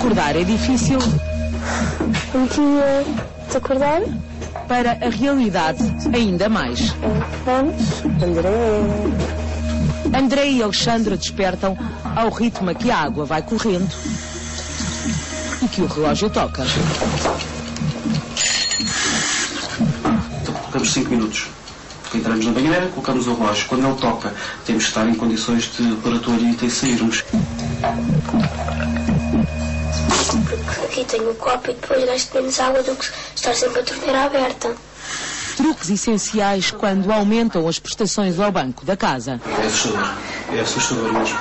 Acordar é difícil. Um dia de acordar. Para a realidade, ainda mais. Vamos, André e Alexandra despertam ao ritmo a que a água vai correndo e que o relógio toca. Colocamos 5 minutos. Entramos na banheira, colocamos o relógio. Quando ele toca, temos que estar em condições de pôr a toalhita e sairmos. Aqui tenho o copo e depois gasto menos água do que estar sempre a torneira aberta. Truques essenciais quando aumentam as prestações ao banco da casa. É assustador mesmo.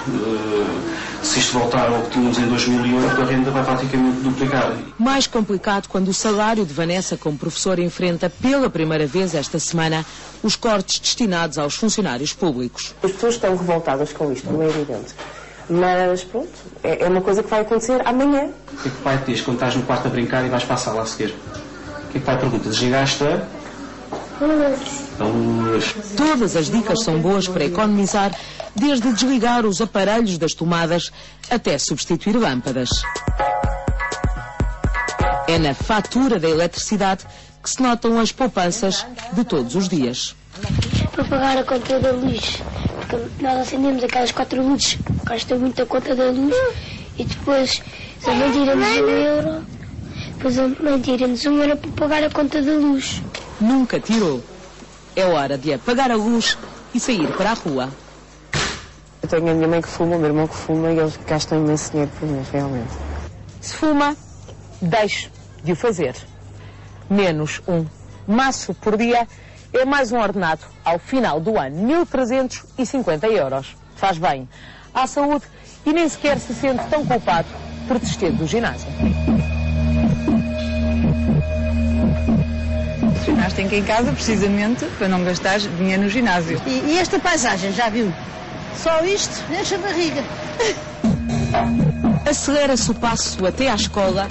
Se isto voltar ao que tínhamos em 2008, a renda vai praticamente duplicar. Mais complicado quando o salário de Vanessa como professora enfrenta pela primeira vez esta semana os cortes destinados aos funcionários públicos. As pessoas estão revoltadas com isto, não é evidente. Mas pronto, é uma coisa que vai acontecer amanhã. O que é que o pai te diz quando estás no quarto a brincar e vais para a sala a seguir? O que é que o pai pergunta? Desligaste a luz? Todas as dicas são boas para economizar, desde desligar os aparelhos das tomadas até substituir lâmpadas. É na fatura da eletricidade que se notam as poupanças de todos os dias. Para pagar a conta da luz, porque nós acendemos aquelas 4 luzes, gasta muita conta da luz, e depois a mãe tira-nos €1, depois a mãe tira-nos €1 para pagar a conta da luz. Nunca tirou. É hora de apagar a luz e sair para a rua. Eu tenho a minha mãe que fuma, o meu irmão que fuma e eles gastam imenso dinheiro por mês, realmente. Se fuma, deixe de o fazer. Menos um maço por dia é mais um ordenado ao final do ano. 1.350 €. Faz bem à saúde e nem sequer se sente tão culpado por desistir do ginásio. Ginástica em casa, precisamente, para não gastar dinheiro no ginásio. E esta paisagem, já viu? Só isto enche a barriga. Acelera-se o passo até à escola.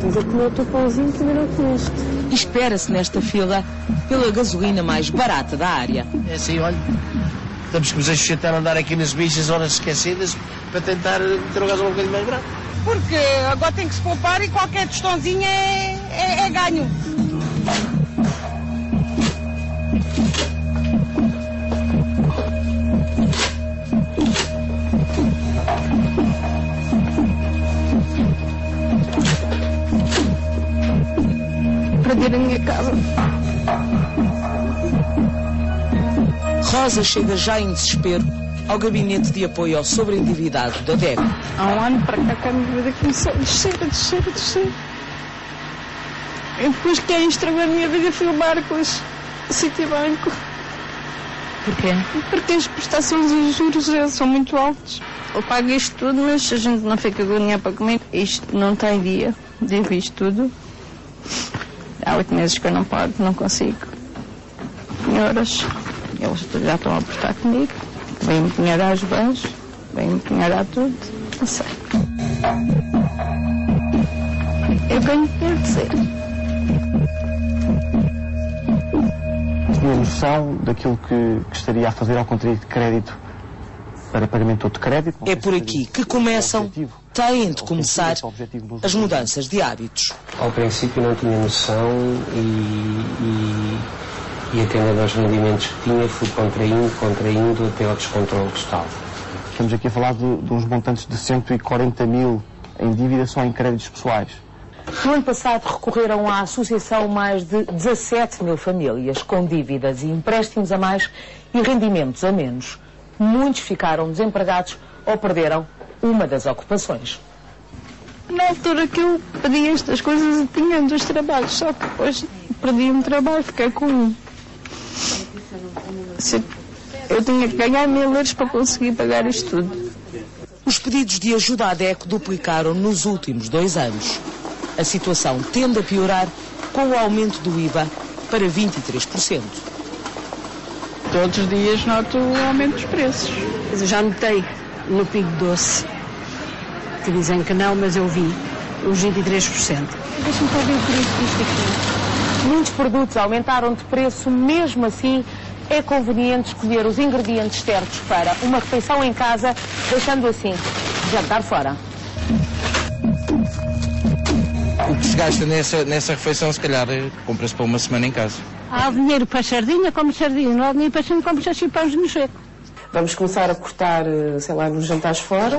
Mas a comer o teu pãozinho que ainda não comeste. E espera-se nesta fila pela gasolina mais barata da área. É assim, olha, estamos a sujeitar a andar aqui nas bichas horas esquecidas para tentar ter o gasolina um bocadinho mais barato. Porque agora tem que se poupar e qualquer tostãozinho é ganho. Perder a minha casa. Rosa chega já em desespero ao gabinete de apoio ao sobreendividado da DECO. Há um ano para cá a minha vida começou a descer. E depois quem estragou a minha vida foi o Marcos, o Citibanco. Porquê? Porque as prestações e os juros são muito altos. Eu pago isto tudo, mas a gente não fica com dinheiro para comer. Isto não tem dia, devo isto tudo. Há 8 meses que eu não pago, não consigo. Senhoras, eles já estão a apertar comigo. Vêm-me pinhar os bens, vêm-me pinhar tudo. Não sei. Eu ganho dinheiro de ser. Tinha noção daquilo que estaria a fazer ao contrair de crédito para pagamento de crédito? É por aqui que começam, têm de começar, as mudanças de hábitos. Ao princípio não tinha noção e atendendo aos rendimentos que tinha, fui contraindo até ao descontrole total. Estamos aqui a falar de uns montantes de 140 mil em dívida só em créditos pessoais. No ano passado recorreram à associação mais de 17 mil famílias com dívidas e empréstimos a mais e rendimentos a menos. Muitos ficaram desempregados ou perderam uma das ocupações. Na altura que eu pedi estas coisas, eu tinha 2 trabalhos, só que depois perdi um trabalho, fiquei com um. Eu tinha que ganhar 1.000 euros para conseguir pagar isto tudo. Os pedidos de ajuda à DECO duplicaram nos últimos 2 anos. A situação tende a piorar com o aumento do IVA para 23%. Todos os dias noto o aumento dos preços. Mas eu já notei no Pingo Doce, que dizem que não, mas eu vi, os 23%. Deixa-me só ver por isto aqui. Muitos produtos aumentaram de preço, mesmo assim é conveniente escolher os ingredientes certos para uma refeição em casa, deixando assim jantar fora. O que se gasta nessa refeição, se calhar, compra-se para uma semana em casa. Há dinheiro para sardinha, como sardinha. Não há dinheiro para sardinha, como assim pães no seco. Vamos começar a cortar, sei lá, nos jantares fora.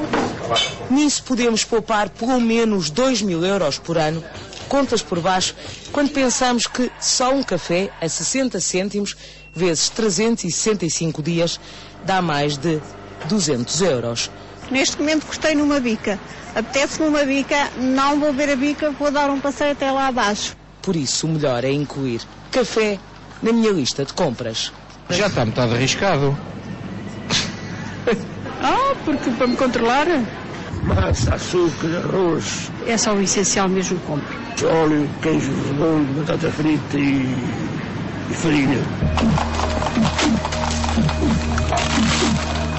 Nisso podemos poupar pelo menos 2.000 euros por ano, contas por baixo, quando pensamos que só um café a 60 cêntimos vezes 365 dias dá mais de 200 euros. Neste momento gostei numa bica. Apetece-me uma bica, não vou ver a bica, vou dar um passeio até lá abaixo. Por isso, o melhor é incluir café na minha lista de compras. Já está metade arriscado. Porque para me controlar... Massa, açúcar, arroz. É só o essencial mesmo que compro. Óleo, queijo, redondo, batata frita e farinha.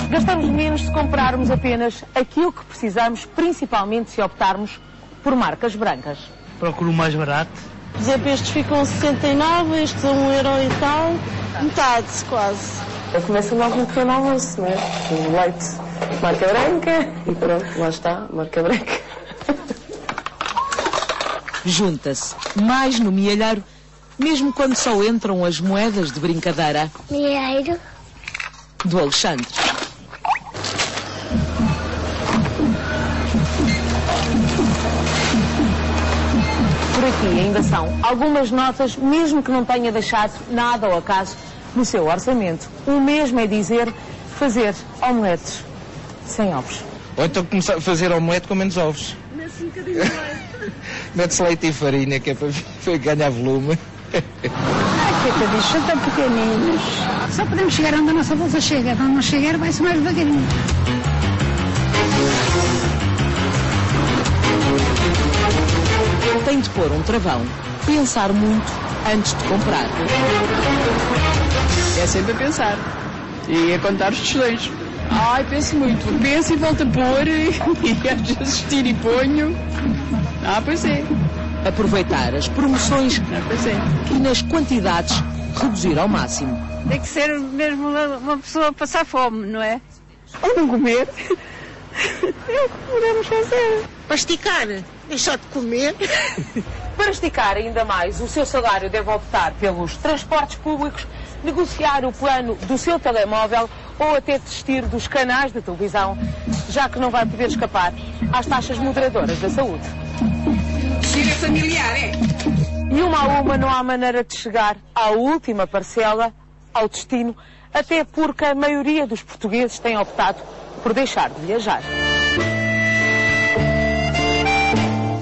Gastamos menos se comprarmos apenas aquilo que precisamos, principalmente se optarmos por marcas brancas. Procuro o mais barato. Por exemplo, estes ficam 69, estes a 1 euro e tal. Metade, quase. Eu começo logo no pequeno almoço, não é? O leite, marca branca, e pronto, lá está, marca branca. Junta-se mais no mielheiro, mesmo quando só entram as moedas de brincadeira Mielheiro. do Alexandre. Por aqui ainda são algumas notas, mesmo que não tenha deixado nada ao acaso no seu orçamento. O mesmo é dizer fazer omeletes sem ovos. Ou então começar a fazer omelete com menos ovos. Mete-se um bocadinho de leite. Mete-se leite e farinha, que é para ganhar volume. Coitadinhos, são tão pequeninos. Só podemos chegar onde a nossa bolsa chega. Onde não chegar, vai-se mais devagarinho. Tem de pôr um travão, pensar muito antes de comprar. É sempre a pensar e a contar os tostões. Ai, penso muito. Penso e volto a pôr e às vezes tiro e ponho. Pois é. Aproveitar as promoções pois é. E nas quantidades reduzir ao máximo. Tem que ser mesmo uma pessoa a passar fome, não é? Ou não comer. É o que podemos fazer. Para esticar, deixar de comer. Para esticar ainda mais o seu salário, deve optar pelos transportes públicos, negociar o plano do seu telemóvel ou até desistir dos canais de televisão, já que não vai poder escapar às taxas moderadoras da saúde. Chega familiar, é? E uma a uma não há maneira de chegar à última parcela, ao destino, até porque a maioria dos portugueses tem optado por deixar de viajar.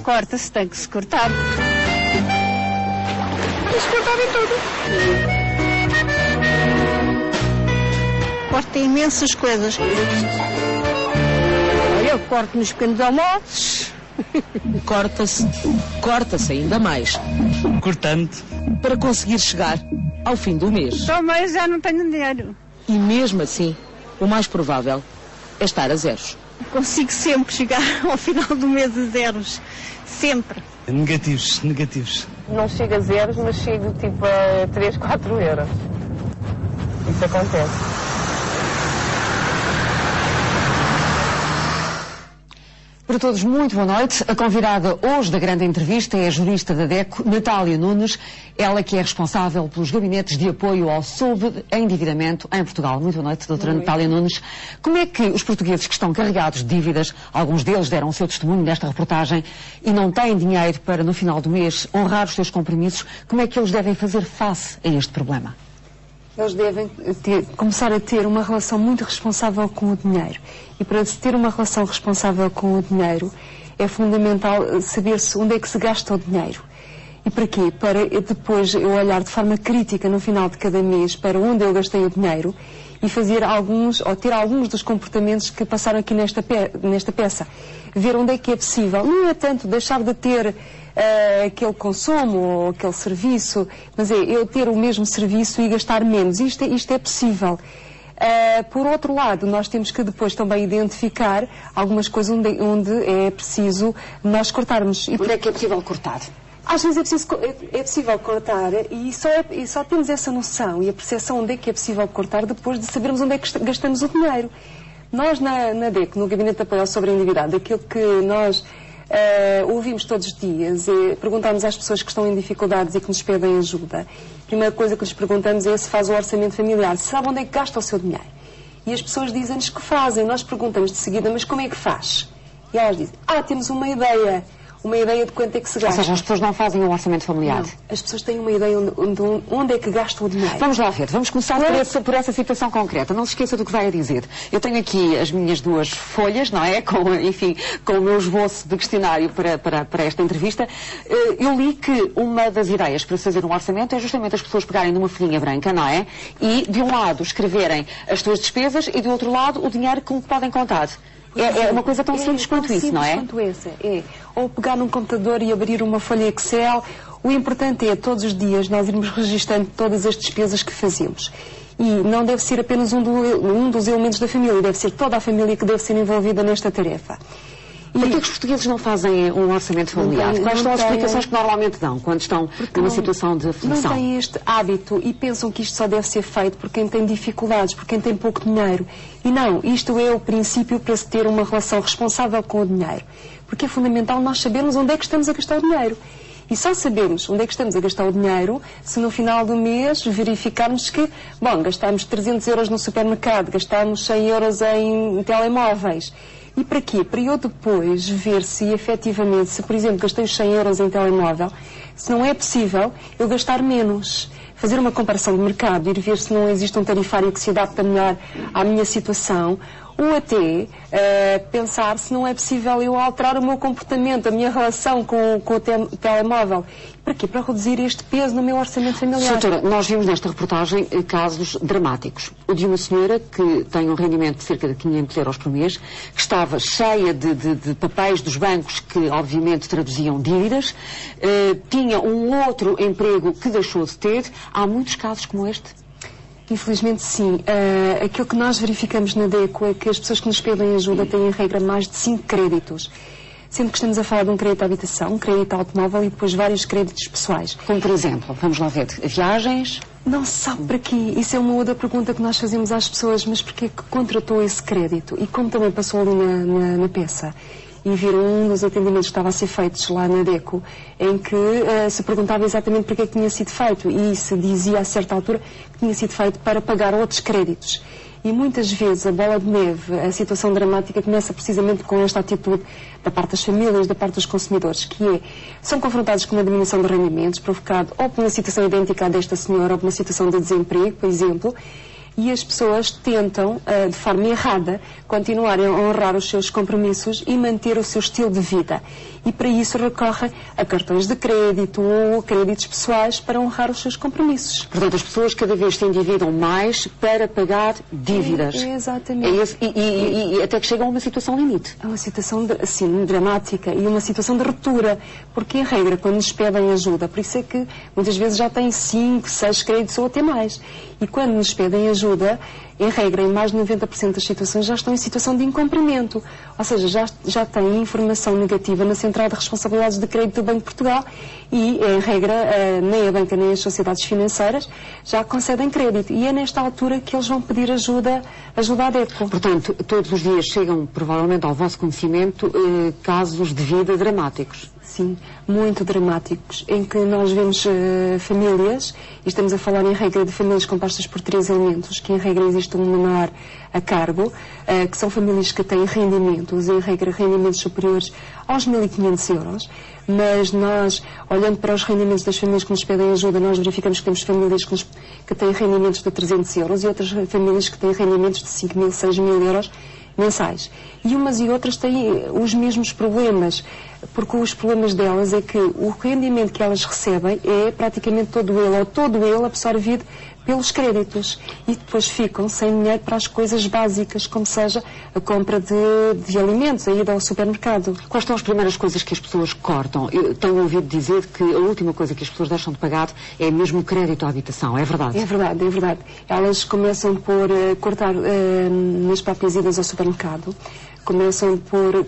Corta-se, tem que se cortar. Tem que se cortar em tudo. Corta imensas coisas. Eu corto nos pequenos almoços. Corta-se ainda mais. Cortando. Para conseguir chegar ao fim do mês. Só mais já não tenho dinheiro. E mesmo assim, o mais provável é estar a zeros. Consigo sempre chegar ao final do mês a zeros. Sempre. Negativos. Não chego a zeros, mas chego tipo a 3, 4 euros. Isso acontece. Para todos, muito boa noite. A convidada hoje da grande entrevista é a jurista da DECO, Natália Nunes, ela que é responsável pelos gabinetes de apoio ao subendividamento em Portugal. Muito boa noite, doutora Natália Nunes. Como é que os portugueses que estão carregados de dívidas, alguns deles deram o seu testemunho nesta reportagem, e não têm dinheiro para, no final do mês, honrar os seus compromissos, como é que eles devem fazer face a este problema? Eles devem começar a ter uma relação muito responsável com o dinheiro. E para se ter uma relação responsável com o dinheiro, é fundamental saber-se onde é que se gasta o dinheiro. E para quê? Para depois eu olhar de forma crítica no final de cada mês para onde eu gastei o dinheiro e fazer ter alguns dos comportamentos que passaram aqui nesta peça. Ver onde é que é possível. Não é tanto deixar de ter aquele consumo ou aquele serviço, mas é eu ter o mesmo serviço e gastar menos. Isto é possível. Por outro lado, nós temos que depois também identificar algumas coisas onde é preciso nós cortarmos. Onde é que é possível cortar? Às vezes é possível cortar e só temos essa noção e a percepção onde é que é possível cortar depois de sabermos onde é que gastamos o dinheiro. Nós na DECO, no Gabinete de Apoio ao Sobreendividado, aquilo que nós ouvimos todos os dias, perguntamos às pessoas que estão em dificuldades e que nos pedem ajuda. A primeira coisa que lhes perguntamos é se faz o orçamento familiar, se sabe onde é que gasta o seu dinheiro. E as pessoas dizem-nos que fazem. Nós perguntamos de seguida, mas como é que faz? E elas dizem, temos uma ideia de quanto é que se gasta. Ou seja, as pessoas não fazem um orçamento familiar. Não, as pessoas têm uma ideia onde é que gastam o dinheiro. Vamos lá ver, vamos começar por essa situação concreta. Não se esqueça do que vai a dizer. Eu tenho aqui as minhas 2 folhas, não é? Com o meu esboço de questionário para esta entrevista. Eu li que uma das ideias para fazer um orçamento é justamente as pessoas pegarem numa folhinha branca, não é? E de um lado escreverem as suas despesas e do outro lado o dinheiro com que podem contar. É uma coisa tão simples quanto isso, não é? Quanto essa, Ou pegar num computador e abrir uma folha Excel. O importante é, todos os dias, nós irmos registando todas as despesas que fazemos. E não deve ser apenas um dos elementos da família, deve ser toda a família que deve ser envolvida nesta tarefa. Por que os portugueses não fazem um orçamento familiar? Quais são as explicações que normalmente dão quando estão numa situação de aflição? Não têm este hábito e pensam que isto só deve ser feito por quem tem dificuldades, por quem tem pouco dinheiro. E não, isto é o princípio para se ter uma relação responsável com o dinheiro. Porque é fundamental nós sabermos onde é que estamos a gastar o dinheiro. E só sabemos onde é que estamos a gastar o dinheiro se no final do mês verificarmos que, gastámos 300 euros no supermercado, gastámos 100 euros em telemóveis. E para quê? Para eu depois ver se efetivamente, se por exemplo gastei os 100 euros em telemóvel, se não é possível eu gastar menos. Fazer uma comparação de mercado, ir ver se não existe um tarifário que se adapta melhor à minha situação, ou até pensar se não é possível eu alterar o meu comportamento, a minha relação com o telemóvel. Para quê? Para reduzir este peso no meu orçamento familiar. Doutora, nós vimos nesta reportagem casos dramáticos. O de uma senhora que tem um rendimento de cerca de 500 euros por mês, que estava cheia de papéis dos bancos que obviamente traduziam dívidas, tinha um outro emprego que deixou de ter. Há muitos casos como este? Infelizmente sim. Aquilo que nós verificamos na DECO é que as pessoas que nos pedem ajuda têm em regra mais de 5 créditos. Sendo que estamos a falar de um crédito à habitação, um crédito automóvel e depois vários créditos pessoais. Como por exemplo, vamos lá ver, viagens? Não se sabe para quê. Isso é uma outra pergunta que nós fazemos às pessoas, mas porquê que contratou esse crédito? E como também passou ali na peça, e viram um dos atendimentos que estava a ser feitos lá na DECO, em que se perguntava exatamente para que tinha sido feito e se dizia a certa altura que tinha sido feito para pagar outros créditos. E muitas vezes a bola de neve, a situação dramática começa precisamente com esta atitude da parte das famílias, da parte dos consumidores, que são confrontados com uma diminuição de rendimentos provocado ou por uma situação idêntica à desta senhora ou por uma situação de desemprego, por exemplo, e as pessoas tentam, de forma errada, continuar a honrar os seus compromissos e manter o seu estilo de vida. E para isso recorrem a cartões de crédito ou créditos pessoais para honrar os seus compromissos. Portanto, as pessoas cada vez se endividam mais para pagar dívidas. Exatamente. E até que chegam a uma situação limite. É uma situação, assim, dramática e uma situação de ruptura. Porque, em regra, quando nos pedem ajuda, por isso é que muitas vezes já têm 5, 6 créditos ou até mais. E quando nos pedem ajuda, em regra, em mais de 90% das situações, já estão em situação de incumprimento. Ou seja, já têm informação negativa na Central de Responsabilidades de Crédito do Banco de Portugal e, em regra, nem a banca nem as sociedades financeiras já concedem crédito. E é nesta altura que eles vão pedir ajuda à DECO. Portanto, todos os dias chegam, provavelmente, ao vosso conhecimento, casos de vida dramáticos. Sim, muito dramáticos, em que nós vemos famílias, e estamos a falar em regra de famílias compostas por 3 elementos, que em regra existe um menor a cargo, que são famílias que têm rendimentos, em regra rendimentos superiores aos 1.500 euros, mas nós, olhando para os rendimentos das famílias que nos pedem ajuda, nós verificamos que temos famílias que têm rendimentos de 300 euros e outras famílias que têm rendimentos de 5.000, 6.000 euros mensais. E umas e outras têm os mesmos problemas, porque os problemas delas é que o rendimento que elas recebem é praticamente todo ele absorvido pelos créditos e depois ficam sem dinheiro para as coisas básicas, como seja a compra de alimentos, a ida ao supermercado. Quais são as primeiras coisas que as pessoas cortam? Eu tenho ouvido dizer que a última coisa que as pessoas deixam de pagar é mesmo o crédito à habitação, é verdade? É verdade, é verdade. Elas começam por cortar nas próprias idas ao supermercado, começam por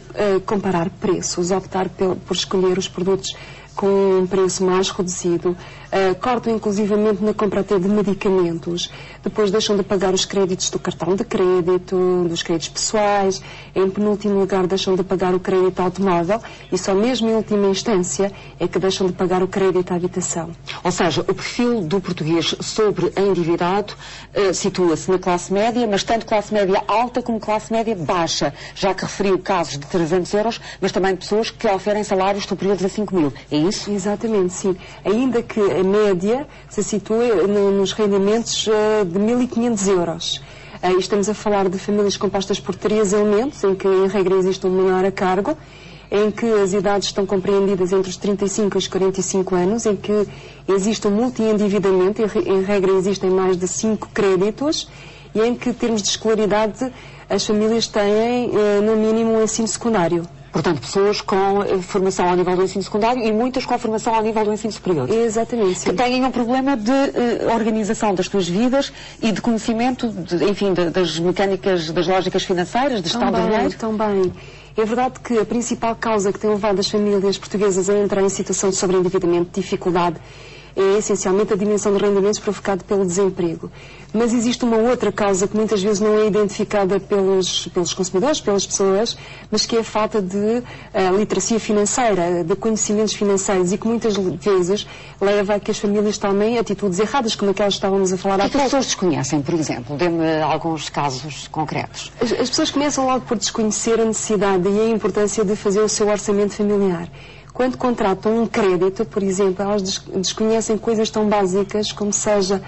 comparar preços, optar por escolher os produtos com um preço mais reduzido, cortam inclusivamente na compra até de medicamentos, depois deixam de pagar os créditos do cartão de crédito, dos créditos pessoais, em penúltimo lugar deixam de pagar o crédito automóvel e só mesmo em última instância é que deixam de pagar o crédito à habitação. Ou seja, o perfil do português sobre endividado situa-se na classe média, mas tanto classe média alta como classe média baixa, já que referiu casos de 300 euros, mas também pessoas que oferem salários superiores a 5 mil. É isso? Exatamente, sim. Ainda que a média se situa nos rendimentos de 1.500 euros. Estamos a falar de famílias compostas por 3 elementos, em que, em regra, existe um menor a cargo, em que as idades estão compreendidas entre os 35 e os 45 anos, em que existe um multi-endividamento, em regra existem mais de 5 créditos, e em que, em termos de escolaridade, as famílias têm, no mínimo, um ensino secundário. Portanto, pessoas com formação ao nível do ensino secundário e muitas com formação ao nível do ensino superior. Exatamente. Sim. Que têm um problema de organização das suas vidas e de conhecimento, das mecânicas, das lógicas financeiras, de gestão do dinheiro. Também. É verdade que a principal causa que tem levado as famílias portuguesas a entrar em situação de sobreendividamento, de dificuldade, é essencialmente a dimensão de rendimentos provocado pelo desemprego. Mas existe uma outra causa que muitas vezes não é identificada pelos consumidores, pelas pessoas, mas que é a falta de literacia financeira, de conhecimentos financeiros e que muitas vezes leva a que as famílias tomem atitudes erradas, como aquelas que estávamos a falar há pouco. As pessoas desconhecem, por exemplo? Dê-me alguns casos concretos. As pessoas começam logo por desconhecer a necessidade e a importância de fazer o seu orçamento familiar. Quando contratam um crédito, por exemplo, elas desconhecem coisas tão básicas como seja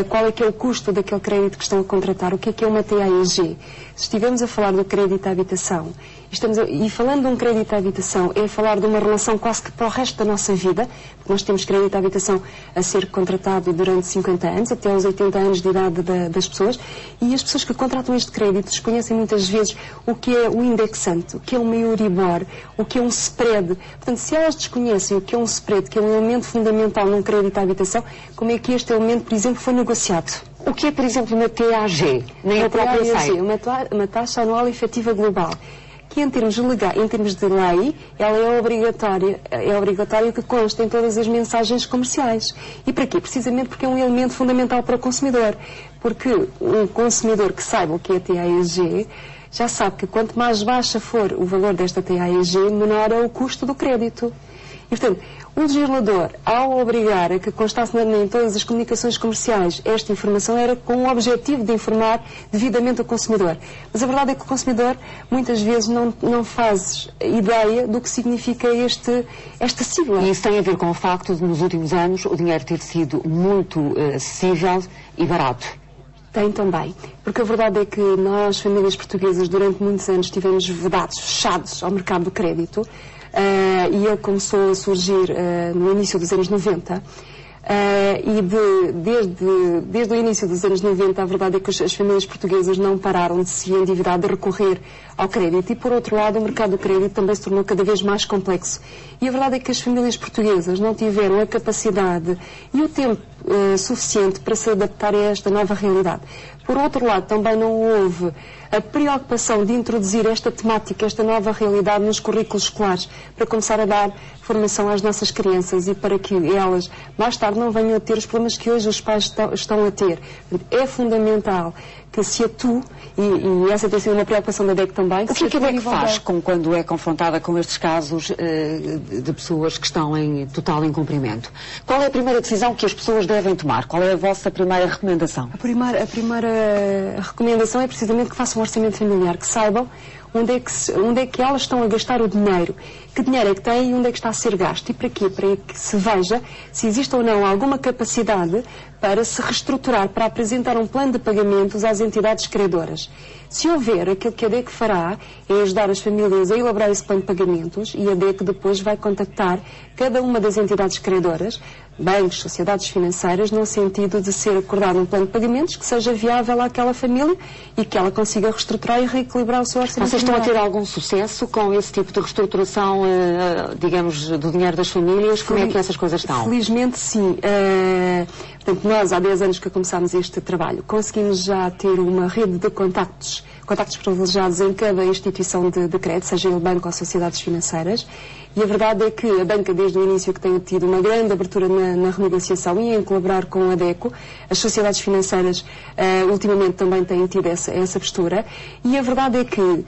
qual é que é o custo daquele crédito que estão a contratar, o que é uma TAEG. Se estivermos a falar do crédito à habitação, e falando de um crédito à habitação, é falar de uma relação quase que para o resto da nossa vida, porque nós temos crédito à habitação a ser contratado durante 50 anos, até aos 80 anos de idade das pessoas, e as pessoas que contratam este crédito desconhecem muitas vezes o que é o indexante, o que é o Euribor, o que é um spread. Portanto, se elas desconhecem o que é um spread, que é um elemento fundamental num crédito à habitação, como é que este elemento, por exemplo, foi negociado? O que é, por exemplo, uma TAG? Nem a própria sei. Uma taxa anual efetiva global, que em termos de lei, ela é obrigatória que conste em todas as mensagens comerciais. E para quê? Precisamente porque é um elemento fundamental para o consumidor. Porque um consumidor que saiba o que é TAEG já sabe que quanto mais baixa for o valor desta TAEG, menor é o custo do crédito. E, portanto, o legislador, ao obrigar a que constasse em todas as comunicações comerciais esta informação, era com o objetivo de informar devidamente o consumidor. Mas a verdade é que o consumidor muitas vezes não faz ideia do que significa esta sigla. E isso tem a ver com o facto de, nos últimos anos, o dinheiro ter sido muito acessível e barato. Tem também, porque a verdade é que nós, famílias portuguesas, durante muitos anos estivemos vedados, fechados ao mercado do crédito, e ele começou a surgir no início dos anos 90, e desde o início dos anos 90 a verdade é que as famílias portuguesas não pararam de se endividar, de recorrer ao crédito, e por outro lado o mercado do crédito também se tornou cada vez mais complexo. E a verdade é que as famílias portuguesas não tiveram a capacidade e o tempo suficiente para se adaptar a esta nova realidade. Por outro lado, também não houve a preocupação de introduzir esta temática, esta nova realidade nos currículos escolares, para começar a dar formação às nossas crianças e para que elas, mais tarde, não venham a ter os problemas que hoje os pais estão a ter. É fundamental que se atue, e essa tem sido uma preocupação da DEC também. O que é que a DEC faz quando é confrontada com estes casos de pessoas que estão em total incumprimento? Qual é a primeira decisão que as pessoas devem tomar? Qual é a vossa primeira recomendação? A primeira recomendação é precisamente que façam um orçamento familiar, que saibam onde é que elas estão a gastar o dinheiro, que dinheiro é que têm e onde é que está a ser gasto. E para quê? Para que se veja se existe ou não alguma capacidade para se reestruturar, para apresentar um plano de pagamentos às entidades credoras. Se houver, aquilo que a DEC fará é ajudar as famílias a elaborar esse plano de pagamentos, e a DEC depois vai contactar cada uma das entidades credoras, bancos, sociedades financeiras, no sentido de ser acordado um plano de pagamentos que seja viável àquela família e que ela consiga reestruturar e reequilibrar o seu orçamento. Vocês estão a ter algum sucesso com esse tipo de reestruturação, digamos, do dinheiro das famílias? Como é que essas coisas estão? Felizmente, sim. Portanto, nós, há 10 anos que começámos este trabalho, conseguimos já ter uma rede de contactos contactos privilegiados em cada instituição de crédito, seja ele banco ou sociedades financeiras. E a verdade é que a banca, desde o início, que tem tido uma grande abertura na renegociação e em colaborar com a DECO, as sociedades financeiras ultimamente também têm tido essa postura. E a verdade é que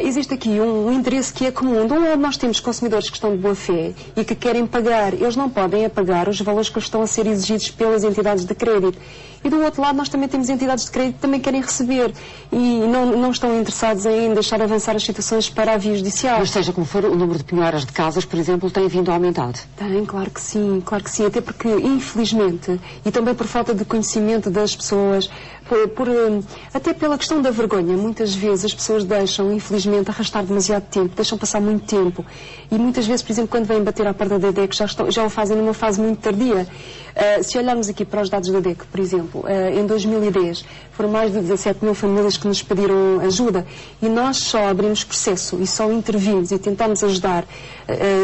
existe aqui um interesse que é comum. De um lado, nós temos consumidores que estão de boa fé e que querem pagar. Eles não podem pagar os valores que estão a ser exigidos pelas entidades de crédito. E do outro lado, nós também temos entidades de crédito que também querem receber e não estão interessados em deixar avançar as situações para a via judicial. Mas seja como for, o número de penhoras de casas, por exemplo, tem vindo a aumentar? Tem, claro que sim, até porque, infelizmente, e também por falta de conhecimento das pessoas, até pela questão da vergonha, muitas vezes as pessoas deixam, infelizmente, arrastar demasiado tempo, deixam passar muito tempo. E muitas vezes, por exemplo, quando vêm bater à porta da DEC, já o fazem numa fase muito tardia. Se olharmos aqui para os dados da DEC, por exemplo, em 2010 foram mais de 17 mil famílias que nos pediram ajuda e nós só abrimos processo e só intervimos e tentámos ajudar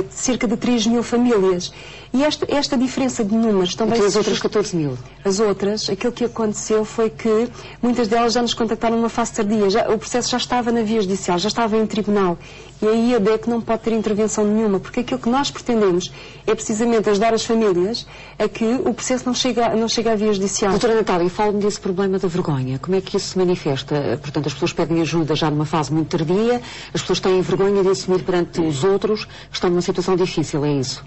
cerca de 3 mil famílias. E esta diferença de números também... E as outras 14 mil? As outras, aquilo que aconteceu foi que muitas delas já nos contactaram numa fase tardia. O processo já estava na via judicial, já estava em tribunal. E aí a DEC não pode ter intervenção nenhuma, porque aquilo que nós pretendemos é precisamente ajudar as famílias a que o processo não chega à via judicial. Doutora Natália, fala-me desse problema da vergonha. Como é que isso se manifesta? Portanto, as pessoas pedem ajuda já numa fase muito tardia, as pessoas têm vergonha de assumir perante os outros que estão numa situação difícil, é isso?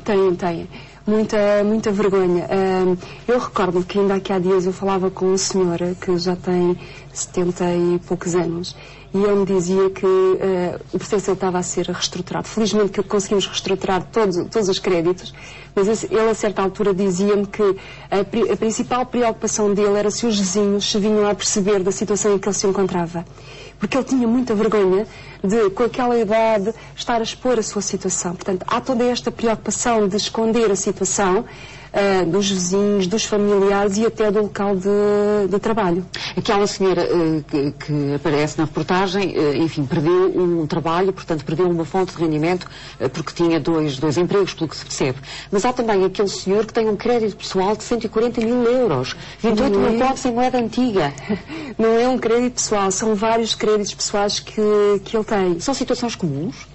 Tem. Muita vergonha. Eu recordo que ainda aqui há dias eu falava com uma senhora que já tem 70 e poucos anos e ele me dizia que o processo ele estava a ser reestruturado. Felizmente que conseguimos reestruturar todos os créditos, mas ele a certa altura dizia-me que a principal preocupação dele era se os vizinhos se vinham a perceber da situação em que ele se encontrava. Porque ele tinha muita vergonha de, com aquela idade, estar a expor a sua situação. Portanto, há toda esta preocupação de esconder a situação dos vizinhos, dos familiares e até do local de trabalho. Aquela senhora que aparece na reportagem, enfim, perdeu um trabalho, portanto, perdeu uma fonte de rendimento porque tinha dois empregos, pelo que se percebe. Mas há também aquele senhor que tem um crédito pessoal de 140 mil euros, 28 mil contos em moeda antiga. Não é um crédito pessoal, são vários créditos pessoais que ele tem. São situações comuns?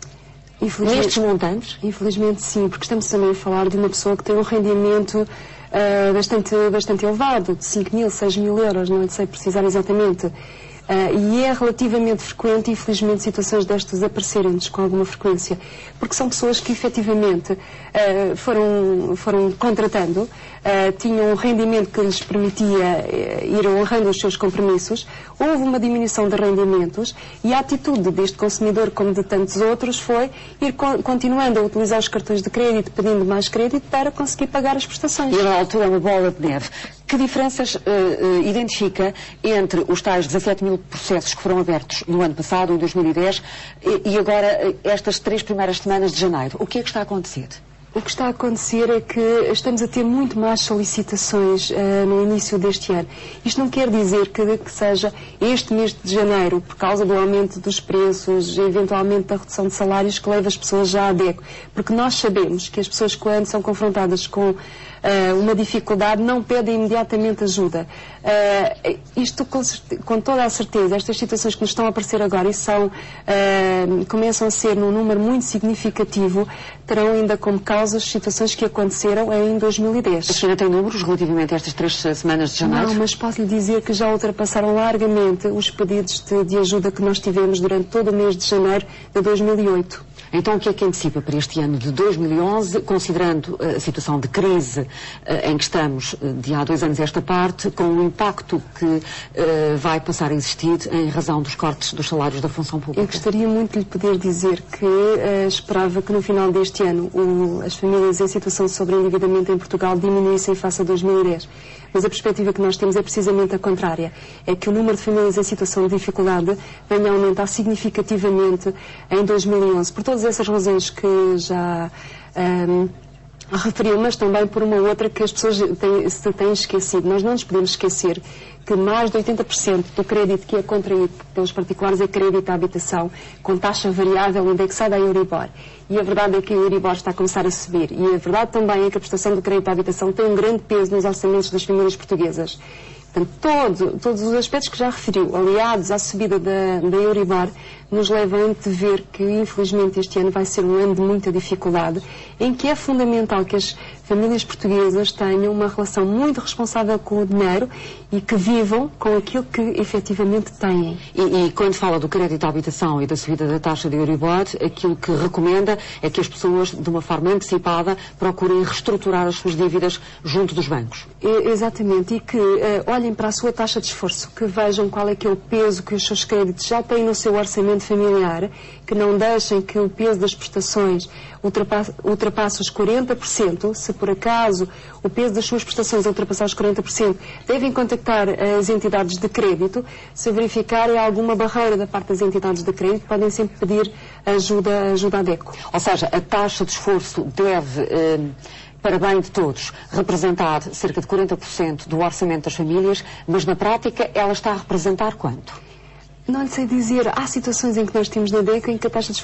Nestes montantes? Infelizmente sim, porque estamos também a falar de uma pessoa que tem um rendimento bastante elevado, de 5 mil, 6 mil euros, não sei precisar exatamente. E é relativamente frequente, infelizmente, situações destas aparecerem-nos com alguma frequência, porque são pessoas que efetivamente foram contratando, tinham um rendimento que lhes permitia ir honrando os seus compromissos, houve uma diminuição de rendimentos e a atitude deste consumidor, como de tantos outros, foi ir continuando a utilizar os cartões de crédito, pedindo mais crédito para conseguir pagar as prestações. E a altura é uma bola de neve. Que diferenças identifica entre os tais 17 mil processos que foram abertos no ano passado, em 2010, e agora estas 3 primeiras semanas de janeiro? O que é que está a acontecer? O que está a acontecer é que estamos a ter muito mais solicitações no início deste ano. Isto não quer dizer que seja este mês de janeiro, por causa do aumento dos preços, eventualmente da redução de salários, que leva as pessoas já à DECO. Porque nós sabemos que as pessoas, quando são confrontadas com uma dificuldade, não pedem imediatamente ajuda. Isto com toda a certeza, estas situações que nos estão a aparecer agora e começam a ser num número muito significativo, terão ainda como causa as situações que aconteceram em 2010. A senhora tem números relativamente a estas 3 semanas de janeiro? Não, mas posso lhe dizer que já ultrapassaram largamente os pedidos de ajuda que nós tivemos durante todo o mês de janeiro de 2008. Então, o que é que antecipa para este ano de 2011, considerando a situação de crise em que estamos de há 2 anos esta parte, com o impacto que vai passar a existir em razão dos cortes dos salários da função pública? Eu gostaria muito de lhe poder dizer que esperava que no final deste ano as famílias em situação de sobreendividamento em Portugal diminuíssem face a 2010. Mas a perspectiva que nós temos é precisamente a contrária. É que o número de famílias em situação de dificuldade venha a aumentar significativamente em 2011. Por todas essas razões que já referiu, mas também por uma outra que as pessoas se têm esquecido. Nós não nos podemos esquecer que mais de 80% do crédito que é contraído pelos particulares é crédito à habitação, com taxa variável indexada à Euribor. E a verdade é que a Euribor está a começar a subir. E a verdade também é que a prestação do crédito à habitação tem um grande peso nos orçamentos das famílias portuguesas. Portanto, todos os aspectos que já referiu, aliados à subida da Euribor, nos levam a antever que, infelizmente, este ano vai ser um ano de muita dificuldade, em que é fundamental que as famílias portuguesas tenham uma relação muito responsável com o dinheiro e que vivam com aquilo que efetivamente têm. E quando fala do crédito à habitação e da subida da taxa de Euribor, aquilo que recomenda é que as pessoas, de uma forma antecipada, procurem reestruturar as suas dívidas junto dos bancos. Exatamente, e que olhem para a sua taxa de esforço, que vejam qual é que é o peso que os seus créditos já têm no seu orçamento familiar, que não deixem que o peso das prestações ultrapasse os 40%. Se por acaso o peso das suas prestações ultrapassar os 40%, devem contactar as entidades de crédito. Se verificarem alguma barreira da parte das entidades de crédito, podem sempre pedir ajuda à DECO. Ou seja, a taxa de esforço deve, para bem de todos, representar cerca de 40% do orçamento das famílias, mas na prática ela está a representar quanto? Não lhe sei dizer. Há situações em que nós temos na DECO em que a taxa de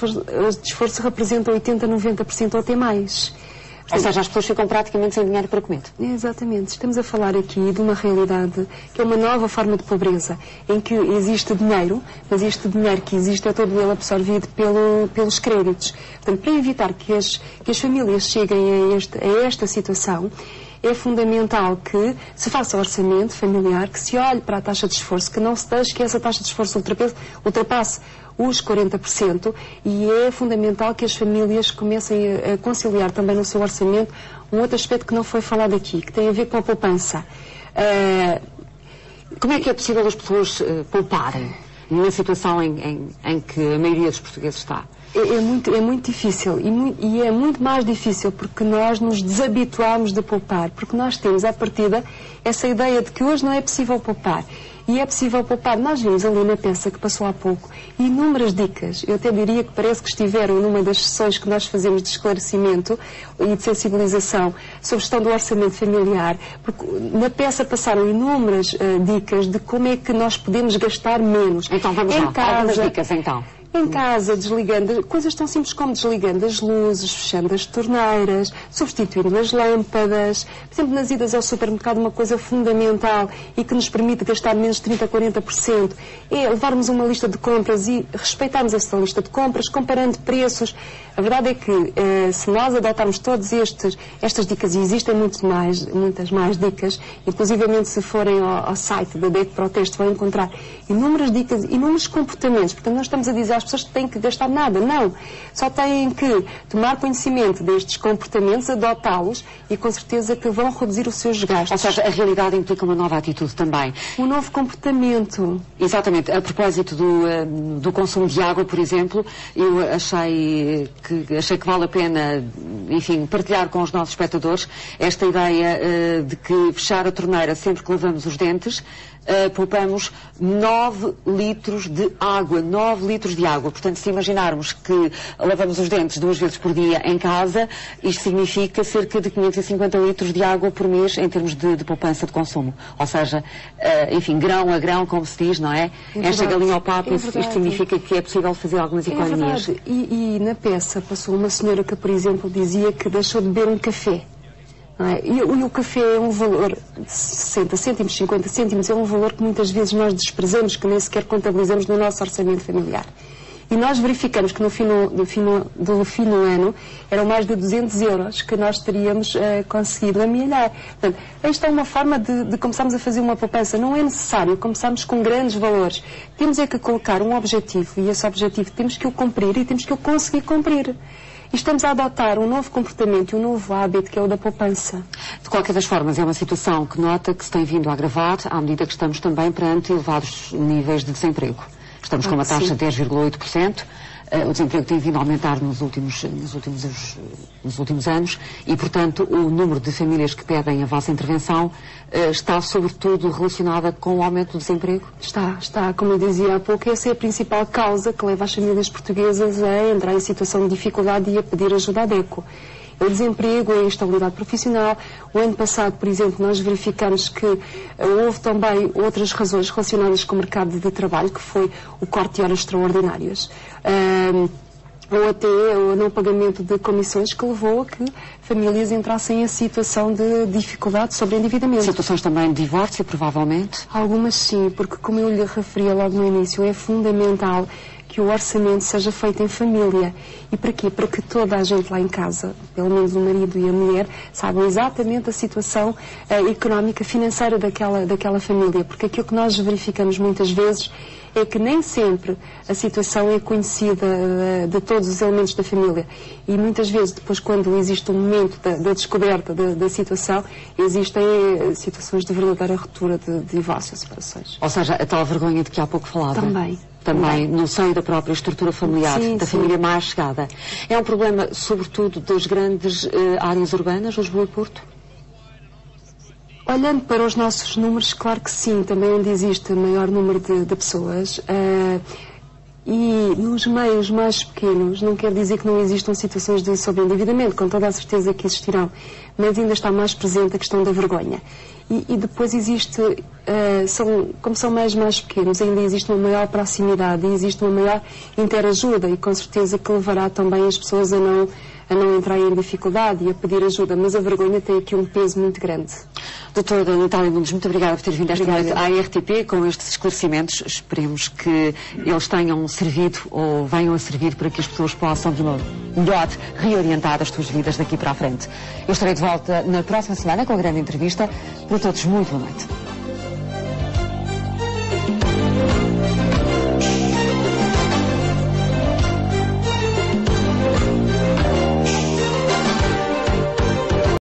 esforço representa 80%, 90% ou até mais. Ou seja, as pessoas ficam praticamente sem dinheiro para comer. Exatamente. Estamos a falar aqui de uma realidade que é uma nova forma de pobreza, em que existe dinheiro, mas este dinheiro que existe é todo ele absorvido pelos créditos. Portanto, para evitar que as famílias cheguem a esta situação, é fundamental que se faça orçamento familiar, que se olhe para a taxa de esforço, que não se deixe que essa taxa de esforço ultrapasse os 40%, e é fundamental que as famílias comecem a conciliar também no seu orçamento um outro aspecto que não foi falado aqui, que tem a ver com a poupança. Como é que é possível as pessoas pouparem numa situação em que a maioria dos portugueses está? É muito difícil e é muito mais difícil porque nós nos desabituamos de poupar, porque nós temos à partida essa ideia de que hoje não é possível poupar. E é possível poupar. Nós vimos ali na peça que passou há pouco inúmeras dicas. Eu até diria que parece que estiveram numa das sessões que nós fazemos de esclarecimento e de sensibilização sobre gestão do orçamento familiar, porque na peça passaram inúmeras dicas de como é que nós podemos gastar menos. Então vamos lá, algumas dicas então. Em casa, desligando, coisas tão simples como desligando as luzes, fechando as torneiras, substituindo as lâmpadas. Por exemplo, nas idas ao supermercado, uma coisa fundamental e que nos permite gastar menos de 30% a 40% é levarmos uma lista de compras e respeitarmos essa lista de compras, comparando preços. A verdade é que, se nós adotarmos todas estas dicas, e existem muitas mais dicas, inclusivamente se forem ao site da DECO Proteste, vão encontrar inúmeras dicas, inúmeros comportamentos. Portanto, nós estamos a dizer às pessoas que têm que gastar nada. Não. Só têm que tomar conhecimento destes comportamentos, adotá-los e com certeza que vão reduzir os seus gastos. Ou seja, a realidade implica uma nova atitude também. Um novo comportamento. Exatamente. A propósito do consumo de água, por exemplo, eu achei que vale a pena, enfim, partilhar com os nossos espectadores esta ideia de que fechar a torneira sempre que lavamos os dentes, poupamos 9 litros de água. 9 litros de água. Portanto, se imaginarmos que lavamos os dentes 2 vezes por dia em casa, isto significa cerca de 550 litros de água por mês em termos de poupança de consumo. Ou seja, enfim, grão a grão, como se diz, não é? Enche a galinha ao papo, isto significa que é possível fazer algumas economias. É verdade. E na peça passou uma senhora que, por exemplo, dizia que deixou de beber um café. Não é? E o café é um valor de 60 cêntimos, 50 cêntimos, é um valor que muitas vezes nós desprezamos, que nem sequer contabilizamos no nosso orçamento familiar. E nós verificamos que no fim do ano eram mais de 200 euros que nós teríamos conseguido amealhar. Portanto, esta é uma forma de começarmos a fazer uma poupança. Não é necessário começarmos com grandes valores. Temos é que colocar um objetivo e esse objetivo temos que o cumprir e temos que o conseguir cumprir. E estamos a adotar um novo comportamento e um novo hábito, que é o da poupança. De qualquer das formas, é uma situação que nota que se tem vindo a agravar à medida que estamos também perante elevados níveis de desemprego. Estamos com uma taxa de 10,8%. O desemprego tem vindo a aumentar nos últimos anos e, portanto, o número de famílias que pedem a vossa intervenção está, sobretudo, relacionada com o aumento do desemprego? Está. Como eu dizia há pouco, essa é a principal causa que leva as famílias portuguesas a entrar em situação de dificuldade e a pedir ajuda à DECO. O desemprego, a instabilidade profissional. O ano passado, por exemplo, nós verificamos que houve também outras razões relacionadas com o mercado de trabalho, que foi o corte de horas extraordinárias. ou até o não pagamento de comissões que levou a que famílias entrassem em situação de dificuldade sobre endividamento. Situações também de divórcio, provavelmente? Algumas sim, porque como eu lhe referia logo no início, é fundamental que o orçamento seja feito em família. E para quê? Para que toda a gente lá em casa, pelo menos o marido e a mulher, saibam exatamente a situação económica, financeira daquela família. Porque aquilo que nós verificamos muitas vezes é que nem sempre a situação é conhecida de todos os elementos da família. E muitas vezes, depois, quando existe um momento da descoberta da situação, existem situações de verdadeira ruptura, de divórcio, separações. Ou seja, a tal vergonha de que há pouco falava. Também no seio da própria estrutura familiar, da família mais chegada. É um problema, sobretudo, das grandes áreas urbanas, Lisboa e Porto? Olhando para os nossos números, claro que sim, também onde existe maior número de pessoas. E nos meios mais pequenos, não quer dizer que não existam situações de sobreendividamento, com toda a certeza que existirão, mas ainda está mais presente a questão da vergonha. E depois existe, como são meios mais pequenos, ainda existe uma maior proximidade e existe uma maior interajuda e com certeza que levará também as pessoas a não entrar em dificuldade e a pedir ajuda, mas a vergonha tem aqui um peso muito grande. Doutora Natália Nunes, muito obrelhada por ter vindo esta noite à RTP com estes esclarecimentos. Esperemos que eles tenham servido ou venham a servir para que as pessoas possam, de uma melhor, reorientar as suas vidas daqui para a frente. Eu estarei de volta na próxima semana com a grande entrevista. Para todos, muito boa noite.